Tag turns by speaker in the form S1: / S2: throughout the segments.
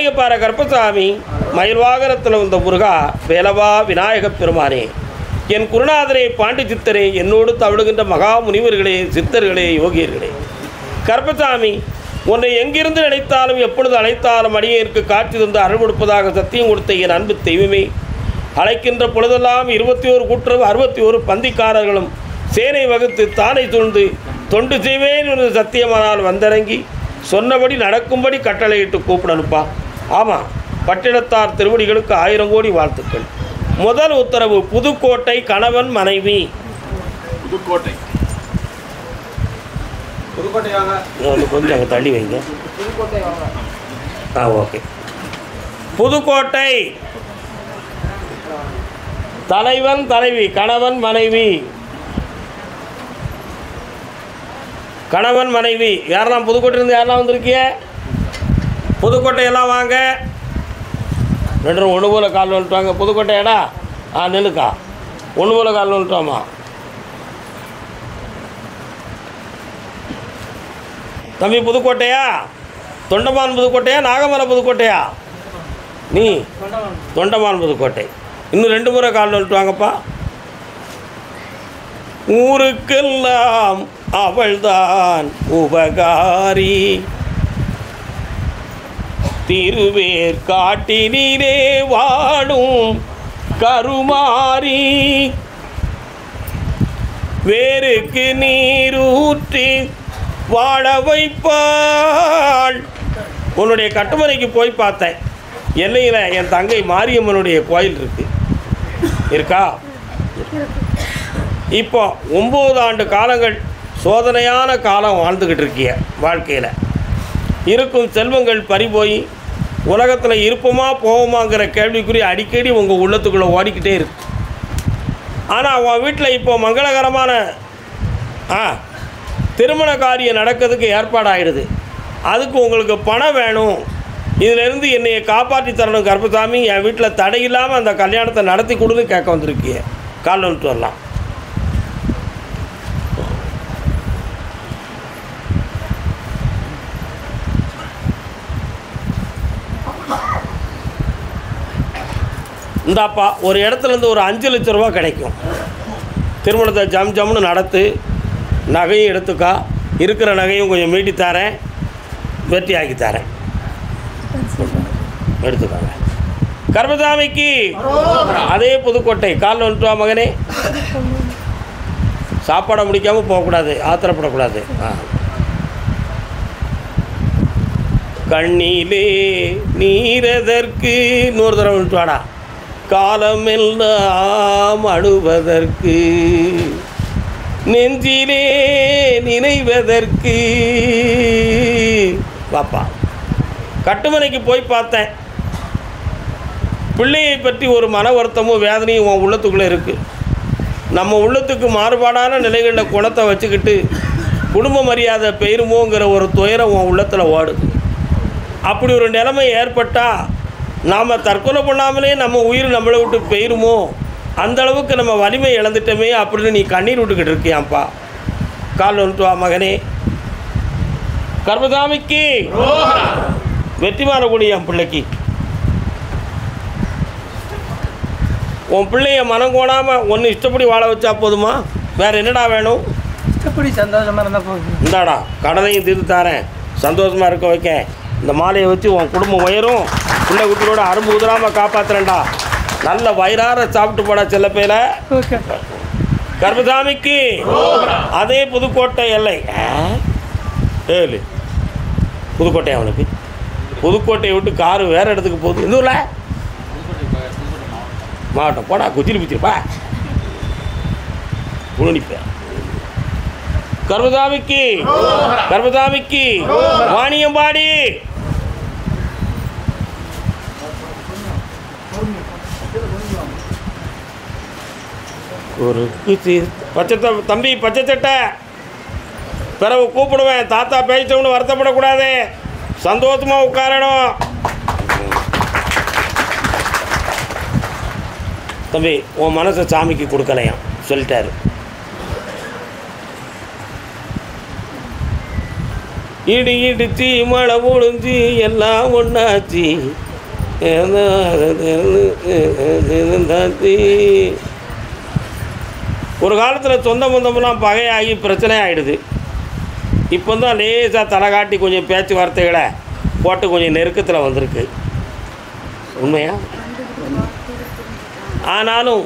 S1: மாளிகைப்பாறை கருப்பசாமி, மயில் வாகனத்தில் வந்த முருகா, வேலவா விநாயகப் பெருமானே, என் குருநாதரே, பாண்டி சித்தரே, என்னோடு தவழுகின்ற மகா முனிவர்களே, சித்தர்களே, யோகியர்களே, கருப்பசாமி, உன்னை எங்கிருந்து நினைத்தாலும் எப்பொழுது அழைத்தாலும் அடியேற்கு காட்சி தந்து அருள் கொடுப்பதாக சத்தியம் கொடுத்த என் அன்பு தெய்வமே, அழைக்கின்ற பொழுதெல்லாம் 21 கூட்டுறவு 61 பந்திக்காரர்களும் சேனை வகுத்து தானை சூழ்ந்து தொண்டு செய்வேன் என்று சத்தியமானால் வந்திறங்கி சொன்னபடி நடக்கும்படி கட்டளையிட்டு கூப்பிடணுப்பா. ஆமாம், பட்டினத்தார் திருவடிகளுக்கு 1000 கோடி வாழ்த்துக்கள். முதல் உத்தரவு, புதுக்கோட்டை கணவன் மனைவி.
S2: புதுக்கோட்டை
S1: கொஞ்சம் அங்கே தள்ளி வைங்க. ஓகே. புதுக்கோட்டை தலைவன் தலைவி, கணவன் மனைவி. கணவன் மனைவி யாரெல்லாம் புதுக்கோட்டையிலேருந்து யாரெல்லாம் வந்திருக்கிய? புதுக்கோட்டையெல்லாம் வாங்க. 2 ஒன்று போல கால் வந்துட்டாங்க. புதுக்கோட்டையாடா? நெல்லுக்கா ஒன்று போல கால் வந்துட்டோமா? தம்பி புதுக்கோட்டையா? தொண்டமான் புதுக்கோட்டையா? நாகமலை புதுக்கோட்டையா? நீ தொண்டமான் புதுக்கோட்டை. இன்னும் 2 முறை கால் வந்துட்டு வாங்கப்பா. ஊருக்கெல்லாம் அவள்தான் உபகாரி, திருவேர் காட்டினீரே வாடும் கருமாரி, வேருக்கு நீரூற்றி வாழ வைப்பாள். உன்னுடைய கட்டுமனைக்கு போய் பார்த்தேன். எல்லையில் என் தங்கை மாரியம்மனுடைய கோயில் இருக்கா? இப்போ 9 ஆண்டு காலங்கள் சோதனையான காலம் வாழ்ந்துக்கிட்டு இருக்கிய. வாழ்க்கையில் இருக்கும் செல்வங்கள் பறிபோய் உலகத்தில் இருப்போமா போவோமாங்கிற கேள்விக்குறி அடிக்கடி உங்கள் உள்ளத்துக்குள்ளே ஓடிக்கிட்டே இருக்கு. ஆனால் உன் வீட்டில் இப்போ மங்களகரமான திருமண காரியம் நடக்கிறதுக்கு ஏற்பாடாகிடுது. அதுக்கு உங்களுக்கு பணம் வேணும். இதிலேருந்து என்னையை காப்பாற்றி தரணும் கருப்பசாமி, என் வீட்டில் தடையில்லாமல் அந்த கல்யாணத்தை நடத்தி கொடுன்னு கேட்க வந்திருக்கிய. கால் வந்துட்டு வரலாம். இந்தாப்பா, ஒரு இடத்துலேருந்து ஒரு 5 லட்ச ரூபா கிடைக்கும். திருமணத்தை ஜம்னு நடத்து. நகையும் எடுத்துக்கா. இருக்கிற நகையும் கொஞ்சம் மீட்டி தரேன், வெற்றி ஆக்கி தரேன். எடுத்துக்காங்க. கருப்பசாமிக்கு அதே புதுக்கோட்டை. கால் வந்துட்டு வா மகனே. சாப்பாடை முடிக்காமல் போகக்கூடாது, ஆத்திரப்படக்கூடாது. கண்ணிலே நீரதற்கு இன்னொரு தடவை வந்துட்டு வாடா. காலமெல்லாம் அழுவதற்கு, நெஞ்சிலே நினைவதற்கு. பாப்பா, கட்டுமனைக்கு போய் பார்த்தேன். பிள்ளையை பற்றி ஒரு மன வருத்தமும் வேதனையும் உன் உள்ளத்துக்குள்ளே இருக்குது. நம்ம உள்ளத்துக்கு மாறுபாடான நிலைகளில் குணத்தை வச்சுக்கிட்டு குடும்ப மரியாதை பெயருமோங்கிற ஒரு துயரம் உன் உள்ளத்தில் ஓடுது. அப்படி ஒரு நிலைமை ஏற்பட்டால் நாம் தற்கொலை பண்ணாமலே நம்ம உயிர் நம்மளை விட்டு பெயருமோ, அந்தளவுக்கு நம்ம வலிமை இழந்துட்டோமே அப்படின்னு நீ கண்ணீர் விட்டுக்கிட்டு இருக்கியாப்பா. கால் வந்துட்டு வா மகனே. கருப்பசாமிக்கு வெற்றி மாறக்கூடிய என் பிள்ளைக்கு. உன் பிள்ளைய மனம் கோணாமல் ஒன்று இஷ்டப்படி வாழ வச்சா போதுமா? வேறு என்னடா வேணும்?
S3: இஷ்டப்படி சந்தோஷமாக இருந்தால் போதும்.
S1: இந்தாடா, கடனையும் தீர்த்து தாரேன், சந்தோஷமாக இருக்க வைக்க. இந்த மாலையை வச்சு உன் குடும்பம் உயரும். பிள்ளை குட்டியோட அரும்பு உதிராமல் காப்பாற்றுறேன்டா. நல்ல வயிறார சாப்பிட்டு போடா செல்ல பேர. கருப்பசாமிக்கு அதே புதுக்கோட்டை எல்லை. ஏழு புதுக்கோட்டை. அவனுக்கு புதுக்கோட்டையை விட்டு காரு வேறு இடத்துக்கு போகுது. எந்த ஊரில்? மாவட்டம். போடா, குச்சிரி பிச்சிருப்பா குளிப்பேன். கருப்பசாமிக்கு வாணியம்பாடி. ஒரு பச்சை தம்பி, பச்சை சட்டை. பிறகு கூப்பிடுவேன். தாத்தா பேசிட்டவனு வருத்தப்படக்கூடாது, சந்தோஷமாக உட்காரணும். தம்பி, உன் மனசை சாமிக்கு கொடுக்கலையாம் சொல்லிட்டாரு. இடி இடிச்சு மழை பொழிஞ்சு எல்லாம் ஒன்றாச்சு ஒரு காலத்தில் சொந்த பந்தமெல்லாம் பகையாகி பிரச்சனை ஆகிடுது. இப்போ தான் லேசாக தலை காட்டி கொஞ்சம் பேச்சுவார்த்தைகளை போட்டு கொஞ்சம் நெருக்கத்தில் வந்திருக்கு. உண்மையா? ஆனாலும்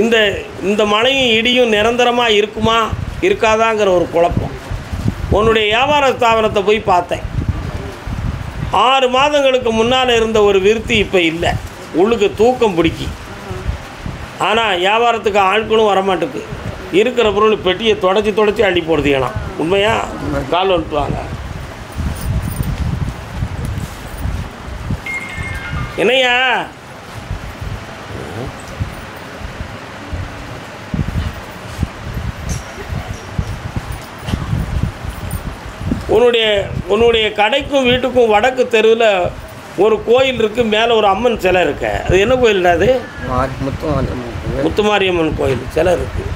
S1: இந்த இந்த மழையும் இடியும் நிரந்தரமாக இருக்குமா இருக்காதாங்கிற ஒரு குழப்பம். உன்னுடைய வியாபார ஸ்தாபனத்தை போய் பார்த்தேன். 6 மாதங்களுக்கு முன்னால் இருந்த ஒரு விருத்தி இப்போ இல்லை. உள்ளுக்கு தூக்கம் பிடிக்கி. ஆனால் வியாபாரத்துக்கு ஆட்களும் வரமாட்டுக்கு. இருக்கிற பொருள் பெட்டியை தொடச்சி அள்ளி போடுதீங்களாம். உண்மையா? கால் வந்துட்டுவாங்க. என்னையா உன்னுடைய கடைக்கும் வீட்டுக்கும் வடக்கு தெருவில் ஒரு கோயில் இருக்குது. மேலே ஒரு அம்மன் சிலை இருக்கு. அது என்ன கோயில்டா? அது முத்துமாரியம்மன் கோயில் சிலை இருக்குது.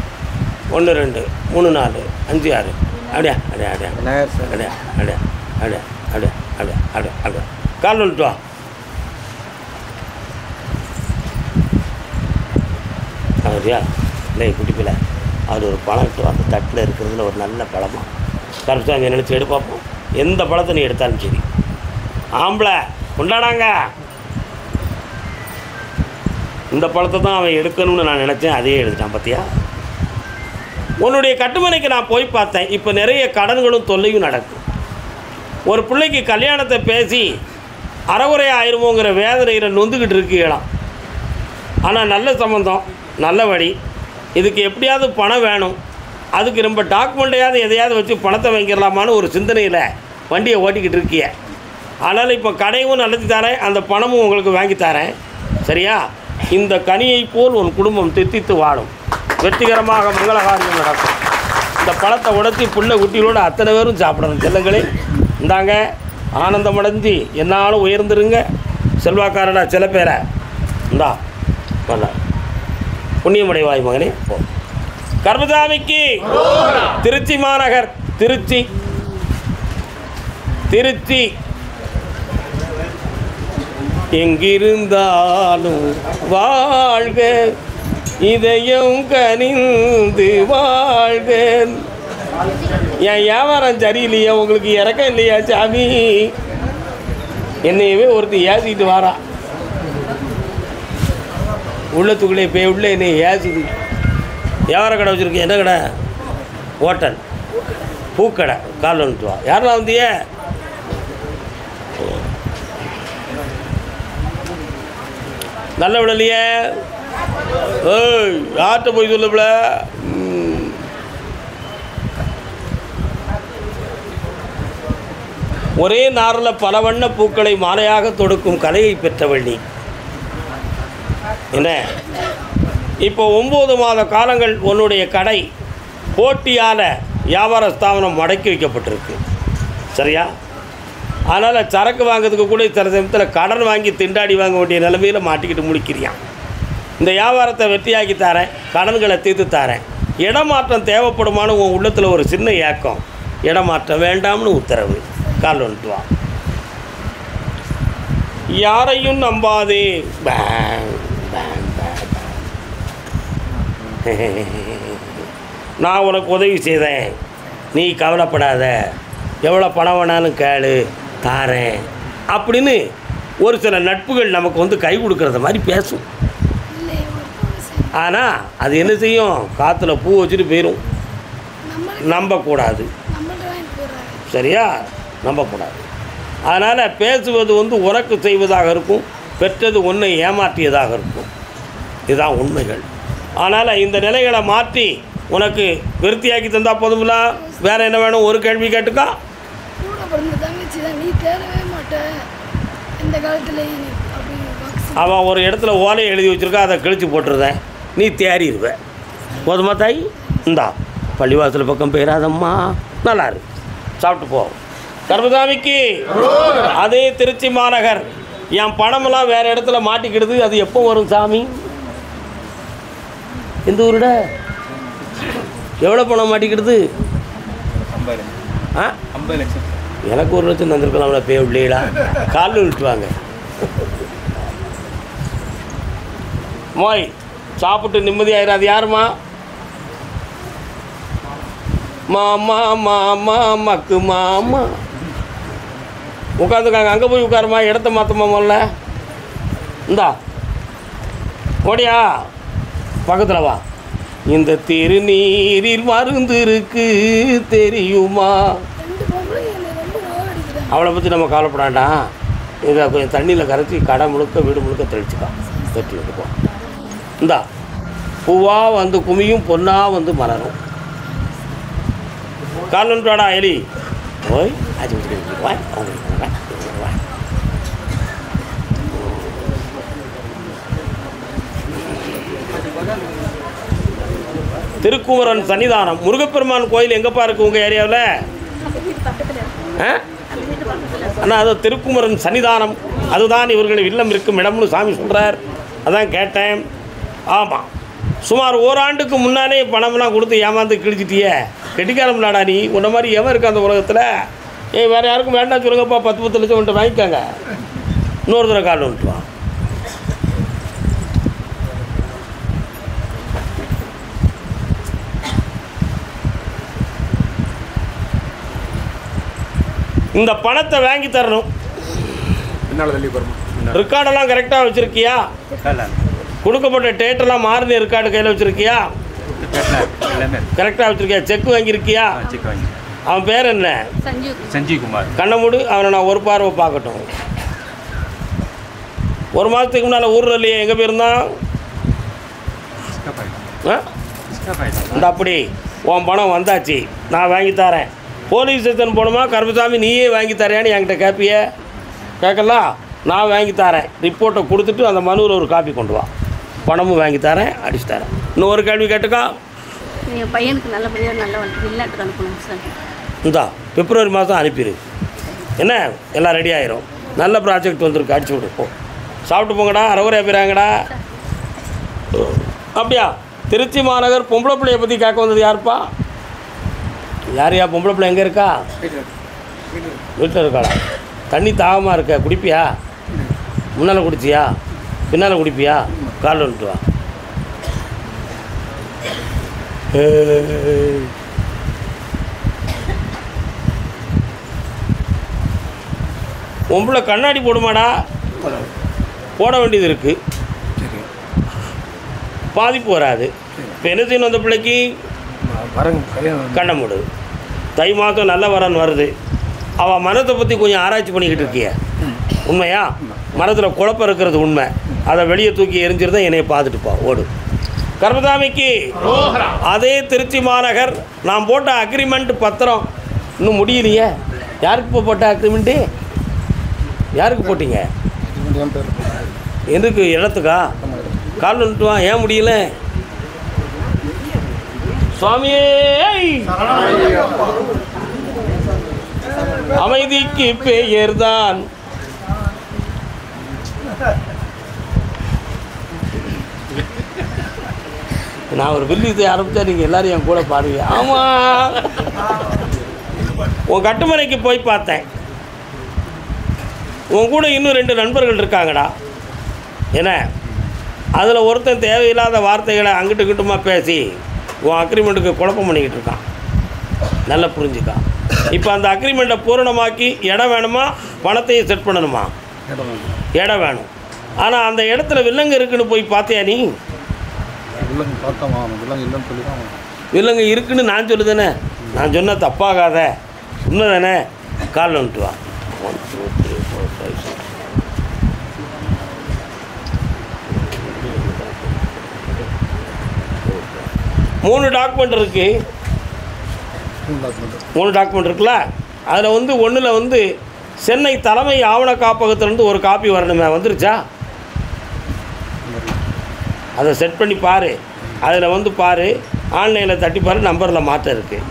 S1: 1 2 3 4 5 6 அப்படியா அப்படியா அப்படியா அப்படியா அப்படியா அப்படியா அப்படியா அப்படியா அப்படியா அப்படியா கால் வந்துட்டு வா. அப்படியா? இல்லை குட்டிப்பில் அது ஒரு பழம் இட்டு அந்த தட்டில் இருக்கிறதுல ஒரு நல்ல பழமாக கருப்சாமி நினச்சி எடு பார்ப்போம். எந்த பழத்தை நீ எடுத்தாலும் சரி. ஆம்பளை கொண்டாடாங்க. இந்த பழத்தை தான் அவன் எடுக்கணும்னு நான் நினச்சேன். அதையே எடுத்துட்டான். பார்த்தியா? உன்னுடைய கட்டுமனைக்கு நான் போய் பார்த்தேன். இப்போ நிறைய கடன்களும் தொல்லையும் நடக்கும். ஒரு பிள்ளைக்கு கல்யாணத்தை பேசி அறகுறை ஆயிருமோங்கிற வேதனையில் நொந்துக்கிட்டு இருக்கீங்களாம். ஆனால் நல்ல சம்பந்தம், நல்ல வழி. இதுக்கு எப்படியாவது பணம் வேணும். அதுக்கு ரொம்ப டாக்குமெண்ட்டையாவது எதையாவது வச்சு பணத்தை வாங்கிடலாமான்னு ஒரு சிந்தனையில் வண்டியை ஓட்டிக்கிட்டு இருக்கிய. அதனால் இப்போ கடையும் நடத்தி தரேன், அந்த பணமும் உங்களுக்கு வாங்கி தரேன். சரியா? இந்த கனியை போல் உன் குடும்பம் தித்தித்து வாழும். வெற்றிகரமாக மங்களகாரியம் நடக்கும். இந்த பழத்தை உடச்சி புள்ளை குட்டிகளோடு அத்தனை பேரும் சாப்பிடணும். செல்லங்களே இந்தாங்க, ஆனந்தமடைஞ்சு என்னாலும் உயர்ந்துருங்க. செல்வாக்காரடா சில பேரை இந்தா நல்லா புண்ணியமடைவாய் மகனே. போ. கர்மசாமிக்கு திருச்சி மாநகர், திருச்சி எங்கிருந்தாலும் வாழ்க, இதயம் கனிந்து வாழ்க. என் வியாபாரம் சரியில்லையா? உங்களுக்கு இறக்கம் இல்லையா சாமி? என்னையவே ஒருத்தர் ஏசிக்கிட்டு வாரா. உள்ளத்துக்குள்ளே போய் உள்ள என்னை ஏசிது. வியாபார கடை வச்சுருக்கேன். என்ன கடை? ஹோட்டல், பூக்கடை. கால் வந்துட்டு வா. யாரெல்லாம் வந்தியே? நல்ல விடலையே. ஏய், யார்கிட்ட போய் சொல்லப்பல? ஒரே நாரில் பல வண்ண பூக்களை மாலையாக தொடுக்கும் கலையை பெற்றவள் நீ. என்ன இப்போ 9 மாத காலங்கள் உன்னுடைய கடை போட்டியால் வியாபார ஸ்தாபனம் முடக்கி வைக்கப்பட்டிருக்கு. சரியா? அதனால் சரக்கு வாங்கிறதுக்கு கூட சில சமயத்தில் கடன் வாங்கி திண்டாடி வாங்க வேண்டிய நிலைமையில் மாட்டிக்கிட்டு முடிக்கிறியான். இந்த வியாபாரத்தை வெற்றியாக்கி தரேன், கடன்களை தீர்த்து தரேன். இடமாற்றம் தேவைப்படுமானு உன் உள்ளத்தில் ஒரு சின்ன ஏக்கம். இடமாற்றம் வேண்டாம்னு உத்தரவு. கால் வந்துட்டு வா. யாரையும் நம்பாதே. நான் உனக்கு உதவி செய்தேன், நீ கவலைப்படாத, எவ்வளோ பணம் வேணாலும் கேளு தாரேன் அப்படின்னு ஒரு சில நட்புகள் நமக்கு வந்து கை கொடுக்கறத மாதிரி பேசும். ஆனால் அது என்ன செய்யும்? காற்றுல பூ வச்சுட்டு போயிடும். நம்பக்கூடாது. சரியா? நம்பக்கூடாது. அதனால் பேசுவது வந்து உனக்கு செய்வதாக இருக்கும், பெற்றது ஒன்றை ஏமாற்றியதாக இருக்கும். இதுதான் உண்மைகள். அதனால் இந்த நிலைகளை மாற்றி உனக்கு விருத்தியாக்கி தந்தால் போதுமில்ல. வேறு என்ன வேணும்? ஒரு கேள்வி கேட்டுக்கா. அவன் ஒரு இடத்துல ஓலையை எழுதி வச்சுருக்கா, அதை கிழிச்சு போட்டுருந்தேன், நீ தேறிடுவேன். போதுமா தாய்? இந்தா பள்ளிவாசல் பக்கம் போயிடாதம்மா, நல்லா இருக்கு, சாப்பிட்டு போ. கர்மசாமிக்கு அதே திருச்சி மாநகர். என் பணமெல்லாம் வேறு இடத்துல மாட்டிக்கிடுது. அது எப்போ வரும் சாமி? எந்த ஊருட? எவ்வளோ பணம் மாட்டிக்கிடுது?
S2: 50 லட்சம்.
S1: எனக்கு 1 லட்சம் தந்திருக்கலாம்ல பே இல்லையா காலில் விட்டுவாங்க. மோய் சாப்பிட்டு நிம்மதியாயிரும். அது யாருமா? மாமா மாமா மக்கு மாமா உட்காந்துக்காங்க. அங்கே போய் உட்காருமா, இடத்த மாற்றமா முதல்ல. இந்தா ஓடியா பக்கத்தில் வா. இந்த திருநீரில் மருந்து இருக்கு தெரியுமா? அவளை பற்றி நம்ம கவலைப்படாண்டா. இதை கொஞ்சம் தண்ணியில் கரைச்சி கடை முழுக்க வீடு முழுக்க தெளிச்சுக்கான். வெட்டி எடுப்போம். இந்தா பூவாக வந்து குமியும், பொண்ணாக வந்து மலரும். காலன்றாடா எலி ஓய் அது திருக்குமரன் சன்னிதானம் முருகப்பெருமான் கோயில் எங்கப்பா இருக்குது உங்கள் ஏரியாவில்? அண்ணா அது திருக்குமரன் சன்னிதானம், அதுதான் இவர்கள் இல்லம் இருக்கும் இடம்னு சாமி சொல்கிறார். அதான் கேட்டேன். ஆமாம், சுமார் ஓராண்டுக்கு முன்னாலே பணம்லாம் கொடுத்து ஏமாந்து கிழிச்சிட்டியே, கெட்டிக்காரம்லாடா நீ. உன்ன மாதிரி எவன் இருக்கா அந்த உலகத்தில்? வேறு யாருக்கும் வேண்டாம் சொல்லுங்கப்பா, 10 லட்சம் வந்துட்டு வாங்கிக்காங்க. இன்னொரு தடவை கால் வந்துட்டுவான். இந்த பணத்தை வாங்கி தரணும். ரெக்கார்டெல்லாம் கரெக்டாக வச்சுருக்கியா? கொடுக்கப்பட்ட டேட்டெல்லாம் மாறின ரெக்கார்டு கையில் வச்சுருக்கியா? கரெக்டாக வச்சுருக்கியா? செக் வாங்கியிருக்கியா? அவன் பேர் என்ன? சஞ்சீவ் குமார். கண்ணை மூடு, அவனை நான் ஒரு பார்வை பார்க்கட்டும். 1 மாதத்துக்கு முன்னால் ஊரில் இல்லையே, எங்கே போயிருந்தான்? இந்த அப்படி உன் பணம் வந்தாச்சு, நான் வாங்கி தரேன். போலீஸ் ஸ்டேஷன் போகணுமா? கருப்பசாமி நீயே வாங்கி தரேன்னு என்கிட்ட கேட்பிய? கேட்கலாம். நான் வாங்கி தரேன். ரிப்போர்ட்டை கொடுத்துட்டு அந்த மனுவில் ஒரு காப்பி கொண்டு வா. பணமும் வாங்கி தரேன், அடிச்சு தரேன். இன்னும் ஒரு கேள்வி கேட்டுக்கா.
S4: என் பையனுக்கு நல்லபடியாக நல்ல வெளிநாட்டுக்கு அனுப்பணும் சார்.
S1: இந்தா பிப்ரவரி மாதம் அனுப்பிடு. என்ன எல்லாம் ரெடி ஆயிரும். நல்ல ப்ராஜெக்ட் வந்திருக்கு, அடிச்சு விடு. போ சாப்பிட்டு போங்கடா. அறகுறையாக போயிறாங்கடா. அப்படியா? திருச்சி மாநகர் பொம்பளை பிள்ளையை பற்றி கேட்க வந்தது யாருப்பா? யாரையா பொம்பளை பிள்ளை? எங்கே இருக்கா? வீட்டில் இருக்காளா? தண்ணி தாகமாக இருக்க, குடிப்பியா? முன்னால் குடிச்சியா? பின்னால் குடிப்பியா? காலில் வந்துட்டு வா. பொம்பளை கண்ணாடி போடுமாடா? போட வேண்டியது இருக்குது, பாதிப்பு வராது. இப்போ என்ன செய்யணும்? அந்த பிள்ளைக்கு கண்ணை மூடு. தை மாதம் நல்ல வரன் வருது. அவள் மரத்தை பற்றி கொஞ்சம் ஆராய்ச்சி பண்ணிக்கிட்டு இருக்கிய, உண்மையா? மரத்தில் குழப்பம் இருக்கிறது உண்மை. அதை வெளியே தூக்கி எரிஞ்சிருந்தா என்னையை பார்த்துட்டுப்பா, ஓடு. கர்மசாமிக்கு அதே திருச்சி மாநகர் நான் போட்ட அக்ரிமெண்ட் பத்திரம் இன்னும் முடியலையே. யாருக்கு இப்போ போட்ட அக்ரிமெண்ட்டு? யாருக்கு போட்டீங்க? எதுக்கு? இடத்துக்கா? கால் வந்துட்டுவான். ஏன் முடியல? சுவாமியே அமைதிக்கு பெயர்தான். நான் ஒரு வில்லியத்தை ஆரம்பித்தா நீங்கள் எல்லோரும் என் கூட பாடுவீங்க. ஆமாம், உன் கட்டுமனைக்கு போய் பார்த்தேன். உன் கூட இன்னும் 2 நண்பர்கள் இருக்காங்கடா. என்ன, அதில் ஒருத்தன் தேவையில்லாத வார்த்தைகளை அங்கிட்டு கிட்டுமா பேசி உன் அக்ரிமெண்ட்டுக்கு குழப்பம் பண்ணிக்கிட்டு இருக்கான். நல்லா புரிஞ்சுக்கான். இப்போ அந்த அக்ரிமெண்ட்டை பூரணமாக்கி இடம் வேணுமா, பணத்தையும் செட் பண்ணணுமா? இடம் வேணும். ஆனால் அந்த இடத்துல வில்லங்க இருக்குன்னு போய் பார்த்தியா நீ? வில்லங்க இருக்குன்னு நான் சொல்லுதானே? நான் சொன்னால் தப்பாகாத, உண்மை தானே? காலில் வந்துட்டு வா. 1 2 3 4 5 6 3 டாக்குமெண்ட் இருக்குது. 3 டாக்குமெண்ட் இருக்குல்ல, அதில் வந்து ஒன்றில் வந்து சென்னை தலைமை ஆவண காப்பகத்திலேருந்து ஒரு காப்பி வரணுமே, வந்துருச்சா? அதை செட் பண்ணி பாரு. அதில் வந்து பாரு, ஆன்லைனில் தட்டி பாரு, நம்பரில் மாற்றம் இருக்குது,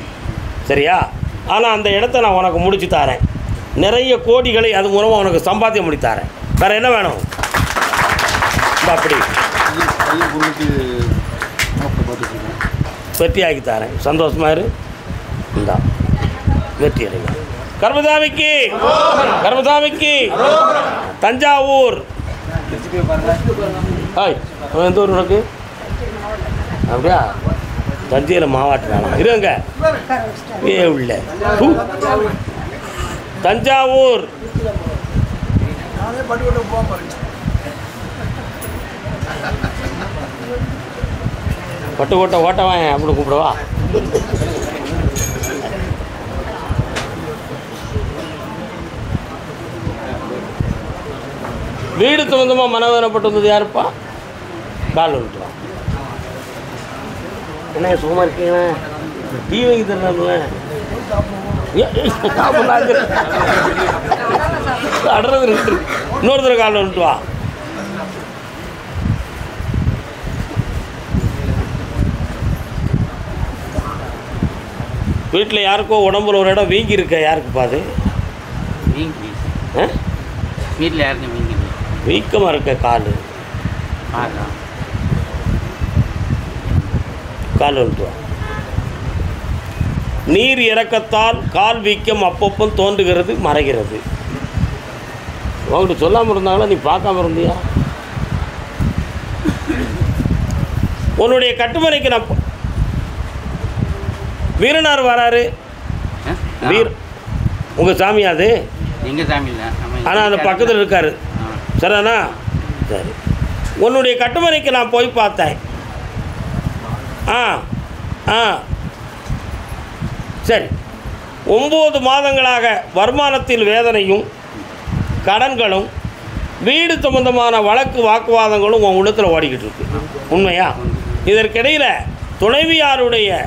S1: சரியா? ஆனால் அந்த இடத்த நான் உனக்கு முடிச்சு தரேன். நிறைய கோடிகளை அது மூலமாக உனக்கு சம்பாத்தியம் முடித்து தரேன். வேறு என்ன வேணும்? அப்படி வெற்றி ஆக்கி தரேன். சந்தோஷமாக இரு. இந்தா வெற்றி அடைங்க. கர்மசாமிக்கு கர்மசாமிக்கு. தஞ்சாவூர். ஹாய், எந்த ஊர் உனக்கு? அப்படியா? தஞ்சையில் மாவாட்டினானா இருங்க உள்ள. தஞ்சாவூர். பட்டுக்கோட்டை ஓட்டவன் அப்படின்னு கூப்பிடுவா. வீடு சம்பந்தமாக மனவேதனைப்பட்டு வந்தது யாருப்பா? கால் வந்துட்டுவா. என்ன சுகமாக இருக்கீங்களா? டீ வாங்கி தரல அடுறது இன்னொருத்தர் கால் வந்துட்டு வா. வீட்டில் யாருக்கோ உடம்புல ஒரு இடம் வீங்கி இருக்க. யாருக்குப்பா அது?
S5: வீட்டில் யாருக்கு வீங்கி
S1: வீக்கமாக இருக்க கால் கால் வந்துட்டு வா. நீர் இறக்கத்தால் கால் வீக்கம் அப்பப்போ தோன்றுகிறது மறைகிறது. உங்கள்கிட்ட சொல்லாமல் இருந்தாங்களா? நீ பார்க்காம இருந்தியா? உன்னுடைய கட்டுமனைக்கு நான் வீரனார் வராரு. வீர் உங்கள் சாமி அது?
S5: எங்கள் சாமி இல்லை,
S1: ஆனால் அந்த பக்கத்தில் இருக்காரு. சரிண்ணா? சரி. உன்னுடைய கட்டுமனைக்கு நான் போய் பார்த்தேன். ஆ ஆ சரி. 9 மாதங்களாக வருமானத்தில் வேதனையும் கடன்களும் வீடு சம்பந்தமான வழக்கு வாக்குவாதங்களும் உன் உள்ளத்தில் ஓடிக்கிட்டு இருக்கு. உண்மையா? இதற்கிடையில் துணைவியாருடைய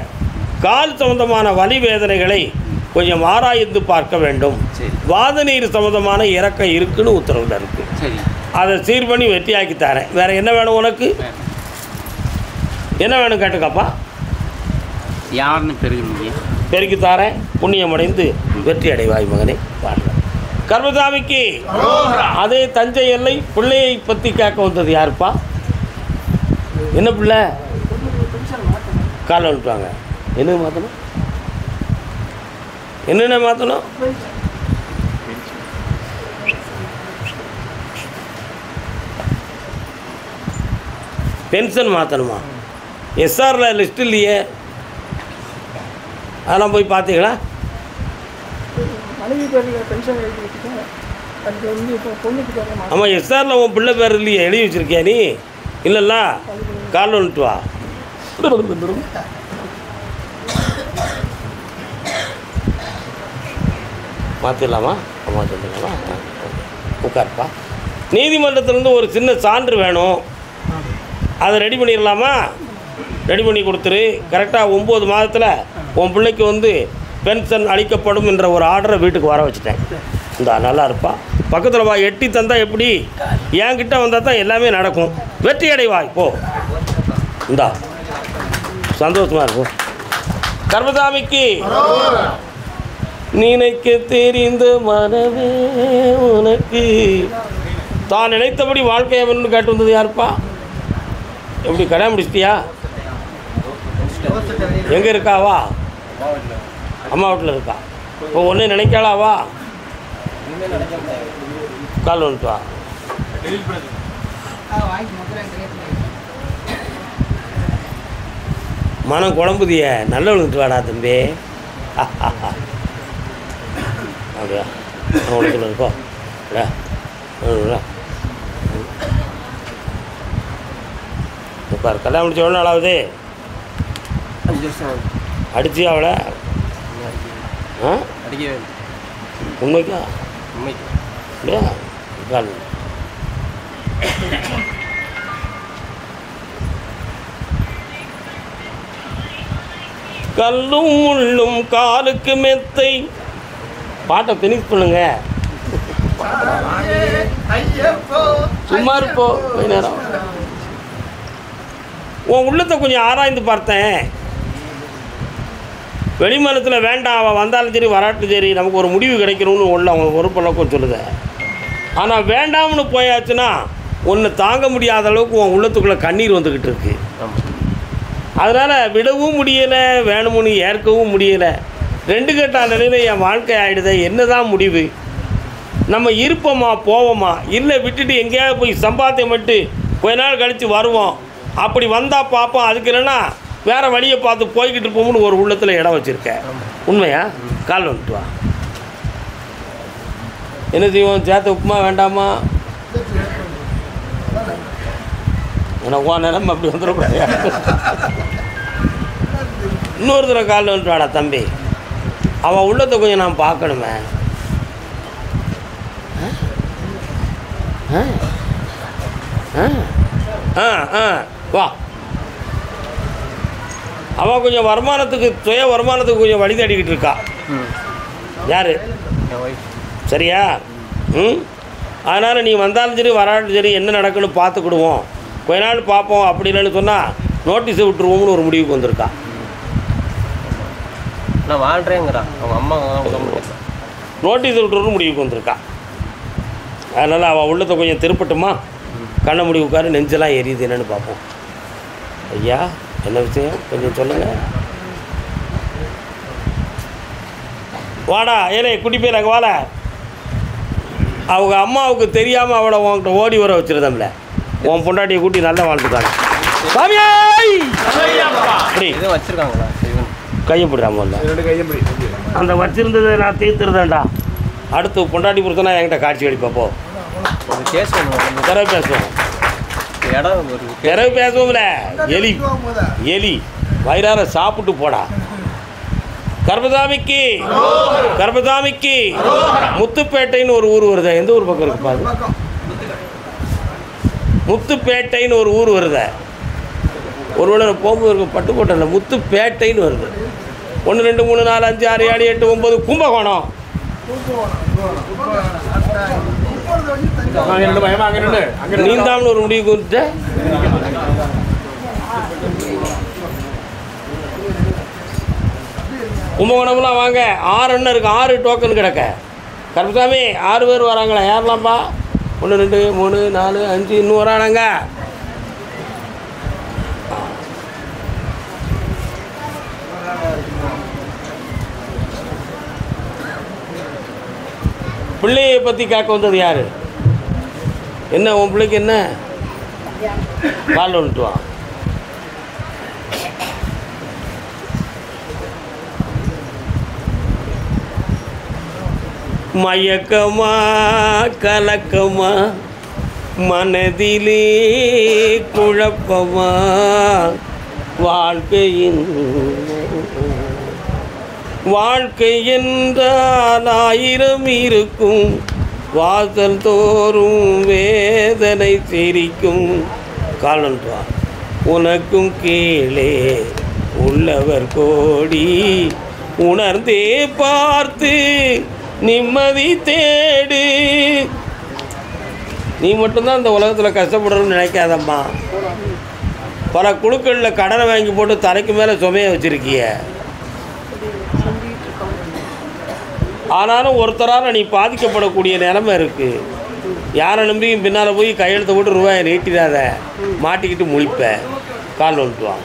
S1: கால் சம்பந்தமான வலி வேதனைகளை கொஞ்சம் ஆராய்ந்து பார்க்க வேண்டும். வாத நீர் சம்பந்தமான இறக்கம் இருக்குன்னு உத்தரவில் இருக்கு. அதை சீர் பண்ணி வெற்றியாக்கி தரேன். வேற என்ன வேணும் உனக்கு? என்ன வேணும் கேட்டுக்கப்பா.
S5: யாருன்னு பெருகி
S1: பெருக்கி தாரேன். புண்ணியமடைந்து வெற்றி அடைவாய் மகனே. பாடுற கர்மசாமிக்கு. அதே தஞ்சை எல்லை. பிள்ளையை பற்றி கேட்க வந்தது யாருப்பா? என்ன பிள்ளை? காலை வந்துட்டாங்க. என்ன மாற்றணும்? என்னென்ன மாற்றணும்? பென்ஷன் மாற்றணுமா? எஸ்ஆரில் லிஸ்ட் இல்லையே. அதெல்லாம் போய் பார்த்தீங்களா? ஆமாம், எஸ்ஆரில் உன் பிள்ளை பேர் இல்லையே, எழுதி வச்சுருக்கியா நீ? இல்லைல்ல? காலில் வந்துட்டு வா. மாற்றிடலாமா? மாற்றிடலாமா? உட்காருப்பா. நீதிமன்றத்திலேருந்து ஒரு சின்ன சான்று வேணும். அதை ரெடி பண்ணிடலாமா? ரெடி பண்ணி கொடுத்துரு. கரெக்டாக 9 மாதத்தில் உன் பிள்ளைக்கு வந்து பென்ஷன் அளிக்கப்படும் என்ற ஒரு ஆர்டரை வீட்டுக்கு வர வச்சுட்டேன். இந்தா நல்லா இருப்பா. பக்கத்தில் வா. எட்டி தந்தால் எப்படி? என்கிட்ட வந்தால் தான் எல்லாமே நடக்கும். வெற்றி அடைவாய். போ. இந்தா சந்தோஷமாக இருக்கும். கர்மசாமிக்கு. நினைக்க தெரிந்த மனமே உனக்கு தான் நினைத்தபடி வாழ்க்கை அமைன்னு கேட்டு வந்தது யாருப்பா? எப்படி கல்யாணம் முடிச்சிட்டியா? எங்கே இருக்காவா? அம்மா வீட்டில் இருக்கா. இப்போ ஒன்றே நினைக்கலாவா? கால் வந்துட்டு வா. மனம் குழம்புதிய நல்ல விழுந்துட்டு வாடா தம்பி. அப்படியா? உனக்கு இருக்கோ பாரு. கல்யாணம் முடிச்ச எவ்வளோ நாள் ஆகுது? அடிச்சியா அவளை? ஆ உண்மைக்கா? இல்லையா? கால் கல்லும் முள்ளும் காலுக்கு மெத்தை. பாட்டை ஃபினிஷ் பண்ணுங்க. சும்மா இருப்போ கொஞ்ச நேரம். உன் உள்ளத்தை கொஞ்சம் ஆராய்ந்து பார்த்தேன். வெளிமானத்தில் வேண்டாம், அவன் வந்தாலும் சரி வராட்டும் சரி, நமக்கு ஒரு முடிவு கிடைக்கணும்னு உள்ள அவங்க ஒரு பழக்கம் சொல்லுது. ஆனால் வேண்டாம்னு போயாச்சுன்னா ஒன்று தாங்க முடியாத அளவுக்கு உன் உள்ளத்துக்குள்ளே கண்ணீர் வந்துக்கிட்டு இருக்கு. அதனால் விடவும் முடியலை, வேணும்னு ஏற்கவும் முடியலை. 2 கட்ட நிலையில் என் வாழ்க்கை ஆகிடுது, என்ன தான் முடிவு? நம்ம இருப்போமா போவோமா, இல்லை விட்டுட்டு எங்கேயாவது போய் சம்பாத்தியம் மட்டும் கொஞ்ச நாள் கழித்து வருவோம், அப்படி வந்தால் பார்ப்போம், அதுக்கு இல்லைன்னா வேறு வழியை பார்த்து போய்கிட்டு இருப்போம்னு ஒரு உள்ளத்தில் இடம் வச்சுருக்கேன். உண்மையா? கால் வந்துட்டு வா. என்ன செய்வோம்? சேர்த்த உப்புமா வேண்டாமா? எனக்கு நிலைமை அப்படி வந்துடக்கூடாது. இன்னொரு தடவை காலில் வந்துட்டு வாடா தம்பி, அவன் உள்ளத்தை கொஞ்சம் நான் பார்க்கணுமே. வா. அவன் கொஞ்சம் வருமானத்துக்கு சுய வருமானத்துக்கு கொஞ்சம் வழி தேடிக்கிட்டு இருக்கா. யார்? சரியா? அதனால் நீ வந்தாலும் சரி வராலும் சரி என்ன நடக்குன்னு பார்த்துக்கிடுவோம், கொஞ்ச நாள் பார்ப்போம், அப்படி இல்லைன்னு சொன்னால் நோட்டீஸை விட்டுருவோம்னு ஒரு முடிவுக்கு வந்திருக்கான்.
S3: நான் வாழ்கிறேங்கிறான் அவங்க அம்மா.
S1: நோட்டீஸை விட்டுருன்னு முடிவுக்கு வந்திருக்கான். அதனால் அவள் உள்ளத்தை கொஞ்சம் திருப்பட்டுமா, கண்ண முடி உட்காரு, நெஞ்செல்லாம் எரியுது, என்னென்னு பார்ப்போம். ஐயா என்ன விஷயம் கொஞ்சம் சொல்லுங்கள். வாடா ஏலே குட்டி பேர் அங்கே வாழ. அவங்க அம்மாவுக்கு தெரியாமல் அவளை உன்கிட்ட ஓடி வர வச்சுருந்தோம்ல, உன் பொண்டாட்டியை கூட்டி நல்லா வாழ்ந்துக்காங்க. அப்படி
S3: வச்சுருக்காங்களா?
S1: கையை பிடிறாம அந்த வச்சிருந்ததை நான் தீர்த்துருந்தேன்டா. அடுத்து பொண்டாட்டி பொறுத்தனா என்கிட்ட காட்சி அடிப்பப்போ பிறகு பேசுவோம். பிறகு பேசுவோம்ல. எலி எலி வயிறார சாப்பிட்டு போடா. கர்பசாமிக்கு கர்பசாமிக்கு முத்துப்பேட்டைன்னு ஒரு ஊர் வருதா? எந்த ஊர் பக்கம் இருக்கு பாரு? முத்துப்பேட்டைன்னு ஒரு ஊர் வருத. ஒருவேளை போகும்போது இருக்கும் பட்டுக்கோட்டையில் முத்துப்பேட்டைன்னு வருது. 1 2 3 4 5 6 7 8 9 கும்பகோணம். நீந்தாம்னு ஒரு முடிவு கொடுத்து கும்பகோணம்லாம் வாங்க. 6 அண்ணன் இருக்குது, 6 டோக்கன் கிடக்க. கருப்பசாமி 6 பேர் வராங்களா? யாரெல்லாம்ப்பா? 1 2 3 4 5 இன்னும் வரானாங்க. பிள்ளையை பற்றி கேட்க வந்தது யார்? என்ன உன் பிள்ளைக்கு என்ன? கால் வந்துட்டு வா. மயக்கமா கலக்கமா மனதிலே குழப்பமா வாழ்க்கை என்றால் 1000 இருக்கும், வாசல் தோறும் வேதனை சிரிக்கும். காலன்றுவா. உனக்கும் கீழே உள்ளவர் கோடி, உணர்ந்தே பார்த்து நிம்மதி தேடு. நீ மட்டும்தான் இந்த உலகத்தில் கஷ்டப்படணும்னு நினைக்காதம்மா. பல குழுக்களில் கடனை வாங்கி போட்டு தலைக்கு மேலே சுமையை வச்சுருக்கிய. ஆனாலும் ஒருத்தரால் நீ பாதிக்கப்படக்கூடிய நிலைமை இருக்குது. யாரை நம்பியும் பின்னால் போய் கையெழுத்த போட்டு ரூபாயை நீட்டிடாத, மாட்டிக்கிட்டு முழிப்ப. கால் வந்துட்டுவான்.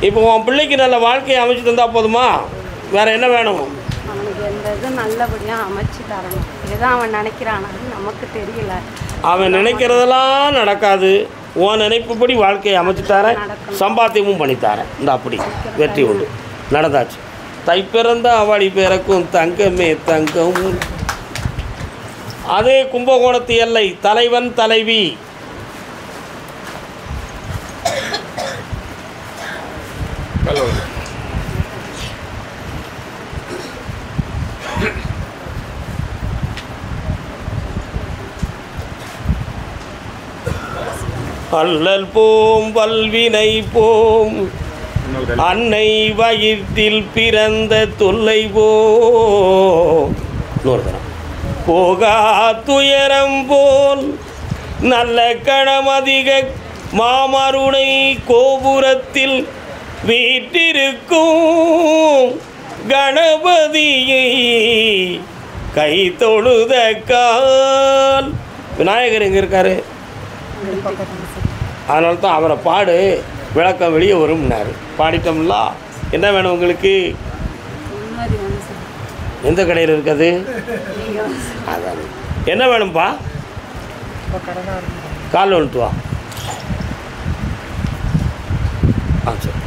S1: இப்போ உன் பிள்ளைக்கு நல்ல வாழ்க்கையை அமைச்சு தந்தால் போதுமா? வேறு என்ன வேணும்?
S4: அவனுக்கு எந்த இது நல்லபடியாக அமைச்சு தரணும். இதுதான் அவன் நினைக்கிறானா நமக்கு தெரியல.
S1: அவன் நினைக்கிறதெல்லாம் நடக்காது. உன் நினைப்புப்படி வாழ்க்கையை அமைச்சு தரேன், சம்பாத்தியமும் பண்ணித்தாரேன். இந்த அப்படி வெற்றி உண்டு. நடந்தாச்சு. தை பிறந்த அவளி பிறக்கும் தங்கமே தங்கம். அதே கும்பகோணத்து எல்லை தலைவன் தலைவி. அல்லல் போம் வல்வினை போம், அன்னை வயிற்றில் பிறந்த தொல்லை போம். போகா துயரம் போல் நல்ல கணமதிக மாமருணை கோபுரத்தில் வீற்றிருக்கும் கணபதியை கை தொழுத கால் விநாயகர் எங்கே இருக்கார்? அதனால தான் அவரை பாடு விளக்கம் வெளியே வரும்னாரு. பாடிட்டோம்ல. என்ன வேணும் உங்களுக்கு? எந்த கடையில் இருக்குது? அதான் என்ன வேணும்ப்பா? காலில் வந்துட்டு வா. சரி.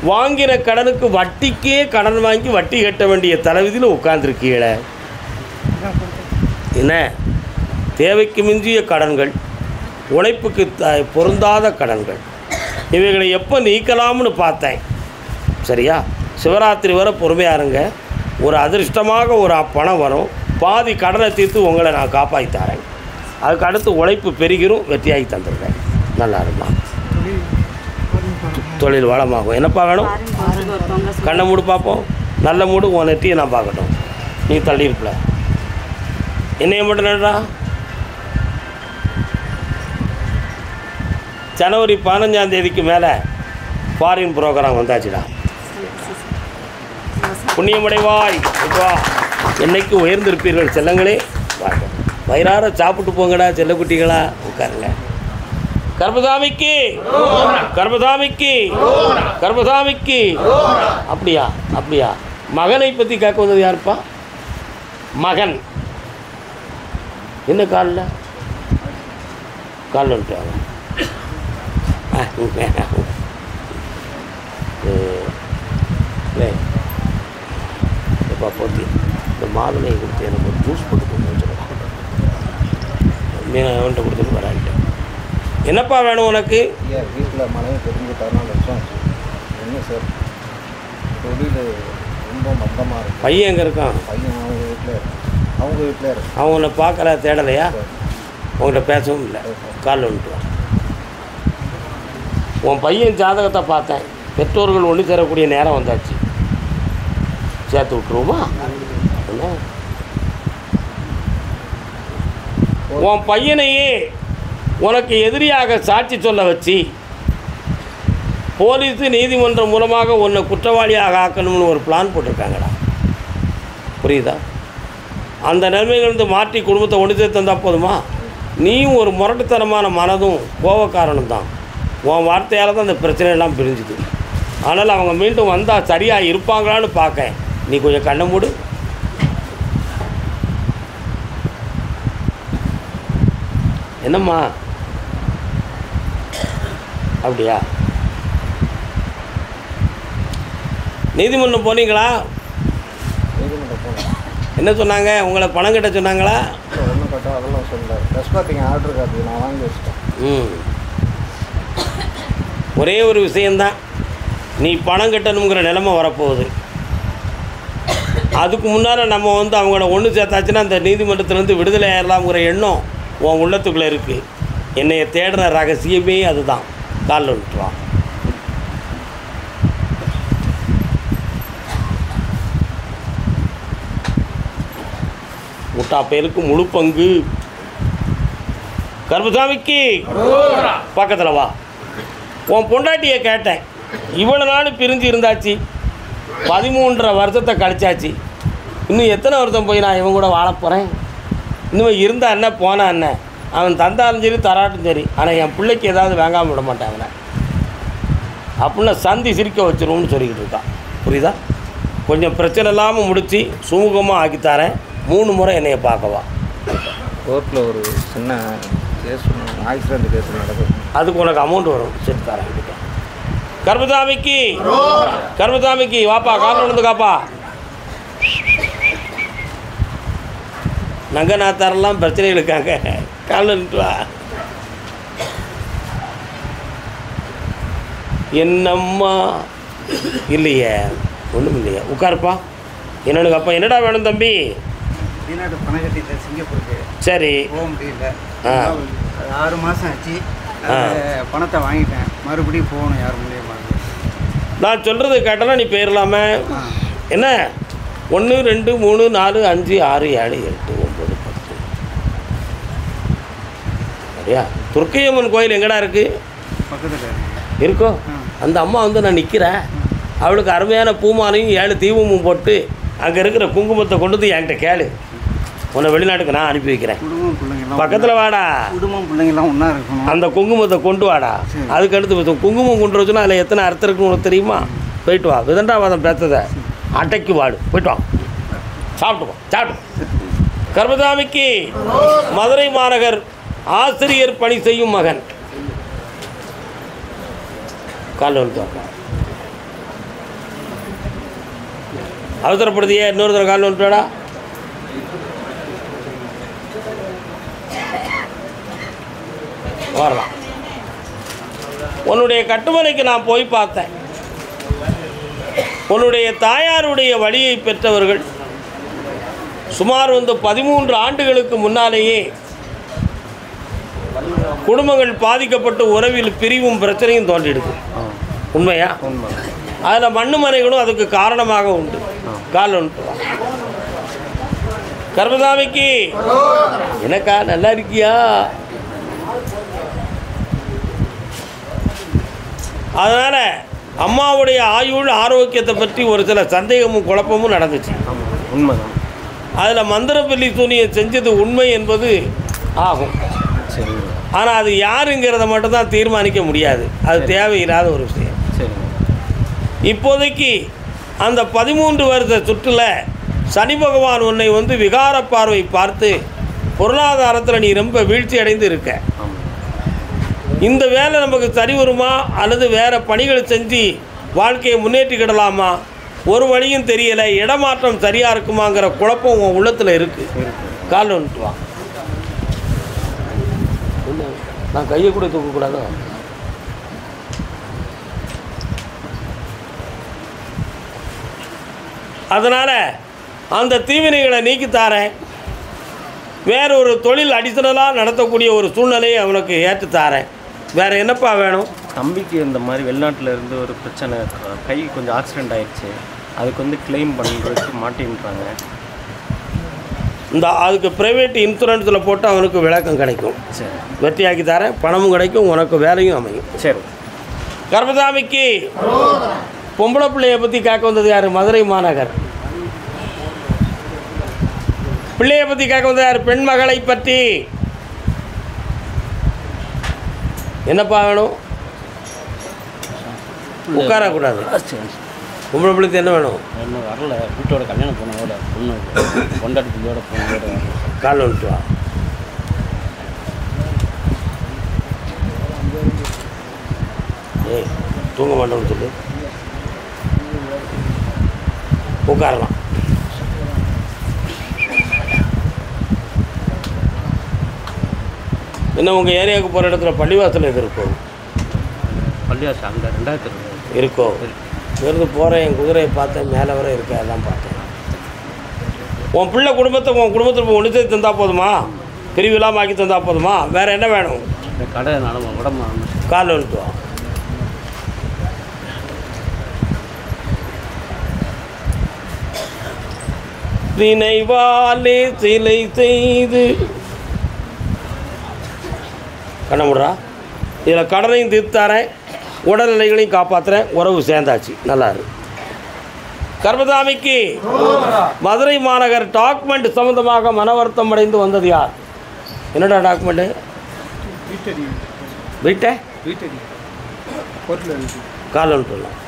S1: வாங்கின கடனுக்கு வட்டிக்கே கடன் வாங்கி வட்டி கட்ட வேண்டிய தலைவிதியில் உட்கார்ந்துருக்கீங்களே. என்ன தேவைக்கு மிஞ்சிய கடன்கள், உழைப்புக்கு பொருந்தாத கடன்கள், இவைகளை எப்போ நீக்கலாம்னு பார்த்தேன். சரியா? சிவராத்திரி வரை பொறுமையாக இருங்க. ஒரு அதிர்ஷ்டமாக ஒரு பணம் வரும். பாதி கடனை தீர்த்து உங்களை நான் காப்பாற்றி தரேன். அதுக்கு அடுத்து உழைப்பு பெருகிரும், வெற்றியாகி தந்துடுறேன். நல்லா இருக்கலாம். தொழில் வளமாகும். என்னப்பா வேணும்? கண்ணை மூடு பார்ப்போம். நல்ல மூடு. உன் நெட்டியை நான் பார்க்கட்டும். நீ தள்ளியிருப்பல. என்னைய மட்டும் நடுறா. ஜனவரி 15ஆம் தேதிக்கு மேலே ஃபாரின் ப்ரோக்ராம் வந்தாச்சுடா. புண்ணியமடைவாய். வா. என்னைக்கு உயர்ந்திருப்பீர்கள் செல்லங்களே. வாங்க. வயிறார சாப்பிட்டு போங்கடா செல்லக்குட்டிகளா. உட்காருங்க. கர்மசாமிக்கு கர்மசாமிக்கு கர்மசாமிக்கு. அப்படியா? அப்படியா? மகனை பற்றி கேட்க வந்தது யாருப்பா? மகன் என்ன காலில் வந்துட்டாங்க. எப்பா போத்தி இந்த மாதுளையை கொடுத்து எனக்கு ஒரு ஜூஸ் போட்டு கொண்டு வச்சுருக்கோம். அவன்கிட்ட கொடுத்துட்டு வரான்ட்டேன். என்னப்பா வேணும் உனக்கு?
S6: வீட்டில் மனைவி தெரிஞ்சுட்டாருன்னா லட்சம் ஆச்சு. என்ன சார் தொழில் ரொம்ப மந்தமாக இருக்குது.
S1: பையன் எங்கே இருக்கான்?
S6: பையன் அவங்க வீட்டில் இருக்கு.
S1: அவங்க உன்னை பார்க்கல, தேடலையா? உங்கள்கிட்ட பேசவும் இல்லை. காலில் வந்துட்டு உன் பையன் ஜாதகத்தை பார்த்தேன். பெற்றோர்கள் ஒன்று சேரக்கூடிய நேரம் வந்தாச்சு. சேர்த்து விட்டுருவோமா? என்ன உன் பையனையே உனக்கு எதிரியாக சாட்சி சொல்ல வச்சு போலீஸு நீதிமன்றம் மூலமாக உன்னை குற்றவாளியாக ஆக்கணும்னு ஒரு பிளான் போட்டிருக்காங்கடா. புரியுதா? அந்த நிலைமையிலிருந்து மாற்றி குடும்பத்தை ஒன்று சேர்த்து தந்தால் போதுமா? நீயும் ஒரு முரட்டுத்தனமான மனதும் கோபக்காரனும் தான். உன் வார்த்தையால் தான் அந்த பிரச்சனையெல்லாம் பிரிஞ்சுது. ஆனால் அவங்க மீண்டும் வந்தால் சரியாக இருப்பாங்களான்னு பார்க்க. நீ கொஞ்சம் கண்ணை மூடு. என்னம்மா? அப்படியா? நீதிமன்றம் போனீங்களா?
S6: நீதிமன்றம் போனோம்.
S1: என்ன சொன்னாங்க? உங்களை பணம் கட்ட சொன்னாங்களா?
S6: ஒன்றும் கட்ட அதெல்லாம் சொல்லல. ட்ரெஸ் பார்த்திங்க ஆர்டர் காப்பி நான் வாங்கி வச்சிட்டேன்.
S1: ஒரே ஒரு விஷயந்தான். நீ பணம் கட்டணுங்கிற நிலைமை வரப்போகுது. அதுக்கு முன்னால் நம்ம அவங்கள ஒன்று சேர்த்தாச்சுன்னா அந்த நீதிமன்றத்திலேருந்து விடுதலை ஆயிடலாம்ங்கிற எண்ணம் உன் உள்ளத்துக்குள்ளே இருக்குது. என்னைய தேடுற ரகசியமே அதுதான். காலில் விட்டுருவான். முட்டா பேருக்கு முழு பங்கு. கர்மசாமிக்கு பக்கத்தில் வா. உன் பொண்டாட்டியை கேட்டேன். இவ்வளோ நாள் பிரிஞ்சு இருந்தாச்சு. 13.5 வருஷத்தை கழிச்சாச்சு. இன்னும் எத்தனை வருஷம் போய் நான் இவன் கூட வாழ போகிறேன்? இன்னும் இருந்தால் என்ன போனா என்ன? அவன் தந்தாலும் சரி தராட்டும் சரி. ஆனால் என் பிள்ளைக்கு ஏதாவது வாங்காமல் விட மாட்டாங்க அப்படின்னா சந்தி சிரிக்க வச்சிருவோம்னு சொல்லிக்கிட்டு இருக்கான். புரியுதா? கொஞ்சம் பிரச்சனை இல்லாமல் முடித்து சுமூகமாக ஆக்கித்தாரேன். 3 முறை என்னையை பார்க்கவா.
S6: கோர்ட்டில் ஒரு சின்ன கேஸ், ஆக்சிடென்ட் கேஸ் நடக்குது.
S1: அதுக்கு உனக்கு அமௌண்ட் வரும். சரி தரேன். கர்மசாமிக்கு கர்மசாமிக்கு வாப்பா. காலில் விழுந்து காப்பா. நங்கநாத்தாரெல்லாம் பிரச்சனை இருக்காங்க. காலில் நின்று வா. என்னம்மா? இல்லையே, ஒன்றும் இல்லையே. உட்காருப்பா. என்னனுக்கு அப்பா என்னடா வேணும் தம்பி?
S7: வெளிநாட்டு பணம் கட்டிட்டேன் சிங்கப்பூருக்கு.
S1: சரி.
S7: போக முடியல. 6 மாதம் ஆச்சு. பணத்தை வாங்கிட்டேன். மறுபடியும் போகணும். யார் முடியுமா?
S1: நான் சொல்கிறது கேட்டாலும் நீ போயிடலாமே. என்ன 1 2 3 4 5 6 7 8 9 10 சரியா? துர்க்கையம்மன் கோயில் எங்கடா இருக்குது?
S7: பக்கத்தில்
S1: இருக்கோ? அந்த அம்மா வந்து நான் நிற்கிறேன், அவளுக்கு அருமையான பூமாலையும் 7 தீபமும் போட்டு அங்கே இருக்கிற குங்குமத்தை கொண்டு வந்து என்கிட்ட கேளு, உன்னை வெளிநாட்டுக்கு நான் அனுப்பி வைக்கிறேன்,
S7: குடும்பம் பிள்ளைங்கெல்லாம்
S1: பக்கத்தில் வாடா,
S7: குடும்பம் பிள்ளைங்கெல்லாம் ஒன்றா இருக்கணும்.
S1: அந்த குங்குமத்தை கொண்டு வாடா. அதுக்கடுத்து குங்குமம் கொண்டு வச்சுன்னா அதில் எத்தனை அர்த்தம் இருக்குன்னு உனக்கு தெரியுமா? போயிட்டு வா, விதண்டாவாதம் பேசுறத அட்டைக்கு வாடு, போயிட்டு வா, சாப்பிட்டு. கர்மசாமிக்கு மதுரை மாநகர் ஆசிரியர் பணி செய்யும் மகன். காலில் வந்துட்டு அவசரப்படுத்தியே இன்னொரு தடவை காலில் வந்துட்டாடா. வரலாம். உன்னுடைய கட்டுமனைக்கு நான் போய் பார்த்தேன். உன்னுடைய தாயாருடைய வழியை பெற்றவர்கள் சுமார் 13 ஆண்டுகளுக்கு முன்னாலேயே குடும்பங்கள் பாதிக்கப்பட்டு உறவில் பிரிவும் பிரச்சனையும் தோன்றிடுது. உண்மையா? அதில் மண்ணு மனைகளும் அதுக்கு காரணமாக உண்டு. கால் உண்டு. கர்மசாமிக்கு எனக்கா நல்லா இருக்கியா? அதனால் அம்மாவுடைய ஆயுள் ஆரோக்கியத்தை பற்றி ஒரு சில சந்தேகமும் குழப்பமும் நடந்துச்சு.
S3: உண்மைதான்.
S1: அதில் மந்திரப்பள்ளி சூனியம் செஞ்சது உண்மை என்பது ஆகும்.
S3: சரி.
S1: ஆனால் அது யாருங்கிறத மட்டும்தான் தீர்மானிக்க முடியாது. அது தேவையில்லாத ஒரு விஷயம்.
S3: சரி.
S1: இப்போதைக்கு அந்த 13 வருஷ சுற்றுல சனி பகவான் உன்னை வந்து விகார பார்வை பார்த்து பொருளாதாரத்தில் நீ ரொம்ப வீழ்ச்சி அடைந்து இருக்க. இந்த வேலை நமக்கு சரி வருமா அல்லது வேறு பணிகள் செஞ்சு வாழ்க்கையை முன்னேற்றிக்கிடலாமா, ஒரு வழியும் தெரியலை. இடமாற்றம் சரியாக இருக்குமாங்கிற குழப்பம் உன் உள்ளத்தில் இருக்குது. காலில் வந்துட்டு வா. நான் கையை கூட தூக்கக்கூடாதோ? அதனால் அந்த தீவினைகளை நீக்கித்தாரேன். வேறொரு தொழில் அடிஷனலாக நடத்தக்கூடிய ஒரு சூழ்நிலையை அவனுக்கு ஏற்றுத்தாரேன். வேறு என்னப்பா வேணும்?
S3: தம்பிக்கு இந்த மாதிரி வெளிநாட்டில் இருந்து ஒரு பிரச்சனை, கை கொஞ்சம் ஆக்சிடெண்ட் ஆயிடுச்சு, அதுக்கு வந்து கிளைம் பண்ணுறதுக்கு மாட்டேன்றாங்க.
S1: அதுக்கு ப்ரைவேட் இன்சூரன்ஸில் போட்டு அவனுக்கு விளக்கம் கிடைக்கும்.
S3: சரி.
S1: வெற்றியாக்கி தரேன், பணமும் கிடைக்கும், உனக்கு வேலையும் அமையும்.
S3: சரி.
S1: கர்மசாமிக்கு பொம்பளை பிள்ளையை பற்றி கேட்க வந்தது யார்? மதுரை மாநகர். பிள்ளையை பற்றி கேட்க வந்தது யார்? பெண் மகளை பற்றி. என்னப்பா வேணும்? உட்காரக்கூடாது. பொம்பளை பிள்ளைக்கு என்ன வேணும்?
S5: ஒன்றும் வரல, வீட்டோட கல்யாணம் பொண்ணோட பொண்டாட்டி பிள்ளையோட பொண்ணோட.
S1: காலில் வந்துட்டு வா. ஏய், தூங்க மாட்டோம்னு சொல்லு. உட்காரலாம். என்ன உங்கள் ஏரியாவுக்கு போகிற இடத்துல பள்ளிவாசல் எது இருக்கும்?
S5: பள்ளிவாசல் அங்கே 2000
S1: இருக்கோ? இருந்து போகிறேன், என் குதிரையை பார்த்தேன், மேலே வர இருக்கேன், அதான் பார்த்தேன். உன் பிள்ளை குடும்பத்தை உன் குடும்பத்தில் ஒன்று சேர்த்து தந்தால் போதுமா? பிரிவிழாம ஆக்கி தந்தால் போதுமா? வேறு என்ன வேணும்?
S5: இந்த கடை நடமா உடம்பு
S1: காலில் வந்துட்டு வா. நினைவாலே சிலை செய்து கண்ணமுடுறா. இதில் கடனையும் தீர்த்தாரேன், உடல்நிலைகளையும் காப்பாற்றுறேன், உறவு சேர்ந்தாச்சு. நல்லா இருக்கு. கர்மசாமிக்கு மதுரை மாநகர் டாக்குமெண்ட் சம்பந்தமாக மனவருத்தம் அடைந்து வந்தது யார்? என்னடா டாக்குமெண்ட்டு? வீட்டை கால் வந்துடலாம்.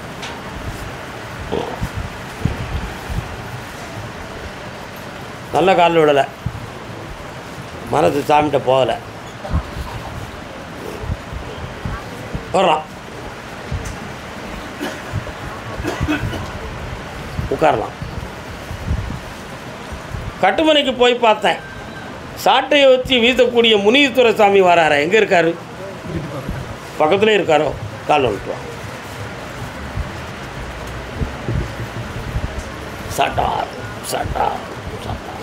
S1: நல்ல காலில் விடலை, மனசு சாமிகிட்ட போகலை. வர்றான், உட்காரலாம். கட்டுமனைக்கு போய் பார்த்தேன். சாட்டையை வச்சு வீசக்கூடிய முனீஸ்வர சாமி வராரா? எங்கே இருக்காரு? பக்கத்துலேயே இருக்காரோ? கால் வந்துட்டு சாட்டா சாட்டா சாட்டா.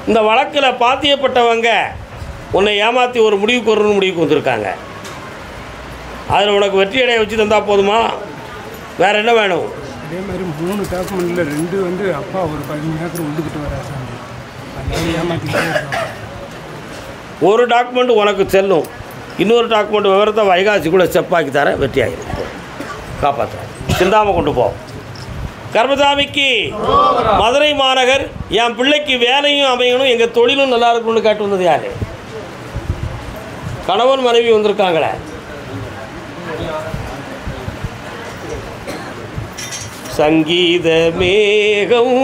S1: இந்த வழக்கில் பாத்தியப்பட்டவங்க உன்னை ஏமாற்றி ஒரு முடிவுக்கு வரணும்னு முடிவுக்கு வந்திருக்காங்க. அதில் உனக்கு வெற்றி அடைய வச்சு தந்தால் போதுமா? வேறு என்ன வேணும்?
S8: அதே மாதிரி 3 டாக்குமெண்ட்டில் 2 வந்து அப்பா ஒரு 15 ஏக்கர் உள்ளுக்கிட்டு வராரு சாமி. அதனால ஏமாற்றிக்கிட்டே இருக்காங்க.
S1: ஒரு டாக்குமெண்ட் உனக்கு செல்லும், இன்னொரு டாக்குமெண்ட் விவரத்தை வைகாசிக்குள்ளே ஸ்டெப்பாக்கி தரேன், வெற்றி ஆகிடும், காப்பாற்றுறேன், சிந்தாமல் கொண்டு போ. கர்மசாமிக்கு மதுரை மாநகர் என் பிள்ளைக்கு வேலையும் அமையணும், எங்கள் தொழிலும் நல்லா இருக்கணும்னு கேட்டு வந்தது யார்? கணவன் மனைவி வந்திருக்காங்களே. சங்கீத மேகம்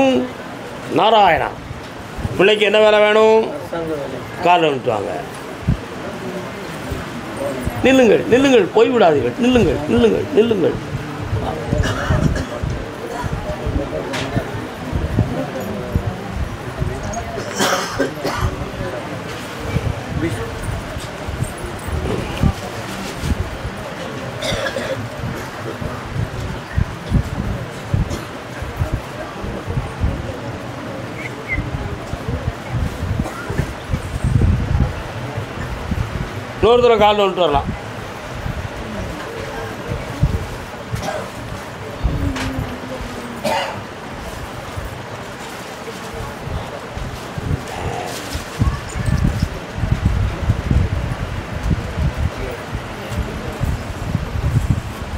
S1: நாராயணா, பிள்ளைக்கு என்ன வேலை வேணும்? காலில் விட்டுவாங்க. நில்லுங்கள் நில்லுங்கள், போய்விடாதீர்கள், நில்லுங்கள் நில்லுங்கள் நில்லுங்கள். இன்னொரு தூரம் காலில் வந்துட்டு வரலாம்.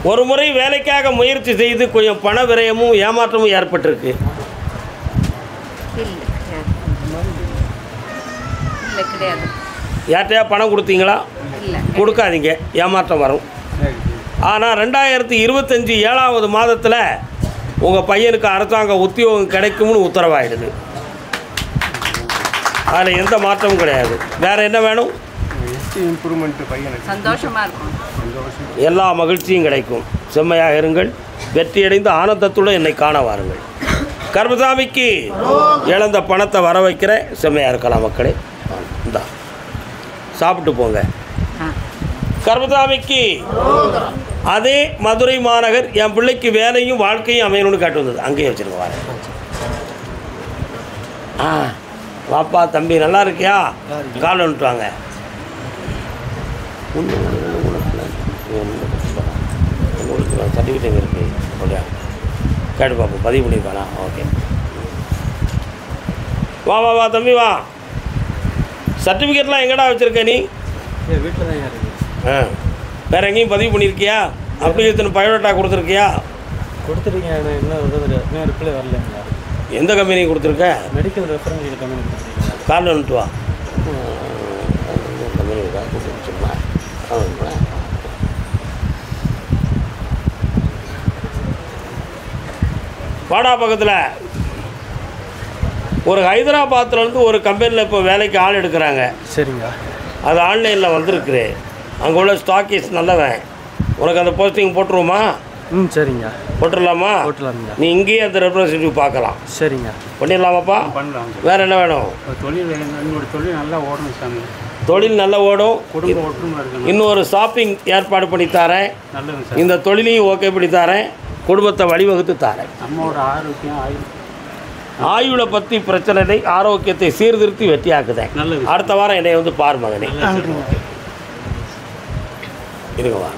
S1: ஒரு முறை வேலைக்காக முயற்சி செய்து கொஞ்சம் பண விரயமும் ஏமாற்றமும் ஏற்பட்டிருக்கு. யார்கிட்டயா பணம் கொடுத்தீங்களா? கொடுக்காதீங்க, ஏமாற்றம் வரும். ஆனால் 2025 7வது மாதத்தில் உங்கள் பையனுக்கு அரசாங்க உத்தியோகம் கிடைக்கும்னு உத்தரவாயிடுது. அதில் எந்த மாற்றமும் கிடையாது. வேறு என்ன வேணும்?
S8: இம்ப்ரூவ்மெண்ட் பையனுக்கு
S4: சந்தோஷமாக இருக்கும்,
S1: எல்லா மகிழ்ச்சியும் கிடைக்கும். செம்மையாக இருங்கள், வெற்றியடைந்து ஆனந்தத்துடன் என்னை காண வாருங்கள். கர்மசாமிக்கு இழந்த பணத்தை வர வைக்கிற, செம்மையாக இருக்கலாம் மக்களே. இந்தா சாப்பிட்டு போங்க. கர்மசாமிக்கு அதே மதுரை மாநகர் என் பிள்ளைக்கு வேலையும் வாழ்க்கையும் அமையணும்னு கேட்டு வந்தது, அங்கேயே வச்சுருங்க. வார வாப்பா தம்பி, நல்லா இருக்கியா? கால் வந்துட்டுவாங்க. சர்டிஃபிகேட் இருக்கு, ஓகே, கேட்டு பார்ப்போம், பதிவு பண்ணியிருக்கானா? ஓகே, வா வா வா தம்பி வா. சர்டிஃபிகேட்லாம் எங்கடா வச்சுருக்க நீ?
S3: வீட்டில் தான் இருக்குது.
S1: வேறு எங்கேயும் பதிவு பண்ணியிருக்கியா? Application biodata கொடுத்துருக்கியா?
S3: கொடுத்துருக்கீங்க, இன்னும் இன்னும் ரிப்ளை வரலைங்களா?
S1: எந்த கம்பெனி கொடுத்துருக்க?
S3: மெடிக்கல் ரெஃபரன்ஸ் கம்பெனி கொடுத்துருக்கீங்க.
S1: காலில் வந்துட்டு வா. கம்பெனி இருக்கா? கொடுத்துருச்சுமா. வாடா பக்கத்தில் ஒரு ஹைதராபாத்லேருந்து ஒரு கம்பெனியில் இப்போ வேலைக்கு ஆள் எடுக்கிறாங்க.
S3: சரிங்க.
S1: அது ஆன்லைனில் வந்திருக்குது. அங்கே உள்ள ஸ்டாக்கீஸ் நல்லவன். உனக்கு அந்த போஸ்டிங் போட்டுருவோமா?
S3: சரிங்க.
S1: போட்டுடலாமா?
S3: போட்டுடலாங்க.
S1: நீ இங்கேயே அந்த ரெப்ரஸன்டேட்டிவ் பார்க்கலாம்.
S3: சரிங்க.
S1: பண்ணிடலாமாப்பா?
S8: பண்ணலாம்.
S1: வேறு என்ன வேணும்?
S8: தொழில் என்னோட தொழில் நல்லா ஓடணும் சாமி.
S1: தொழில் நல்லா ஓடும்.
S8: குடும்ப ஒற்றுமை இருக்கணும்.
S1: இன்னொரு ஷாப்பிங் ஏற்பாடு பண்ணி தரேன்.
S8: நல்லது சார்.
S1: இந்த தொழிலையும் ஓகே பண்ணி தரேன். குடும்பத்தை வழிவகுத்து தரேன்.
S8: நம்மளோட ஆரோக்கியம்
S1: ஆயுளை பற்றி பிரச்சனை இல்லை, ஆரோக்கியத்தை சீர்திருத்தி வெற்றியாக்குதேன்.
S8: நல்லது.
S1: அடுத்த வாரம் என்னை வந்து பார் மகனே. இருங்க வா.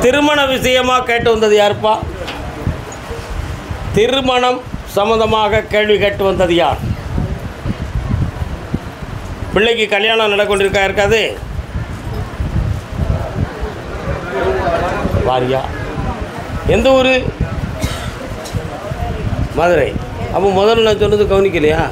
S1: திருமண விஷயமா கேட்டு வந்தது யாருப்பா? திருமணம் சம்பந்தமாக கேள்வி கேட்டு வந்தது யார்? பிள்ளைக்கு கல்யாணம் நடக்கொண்டிருக்கா இருக்காது? வாரியா? எந்த ஊர்? மதுரை. அப்போ முதல்ல நான் சொன்னது கவனிக்கலையா?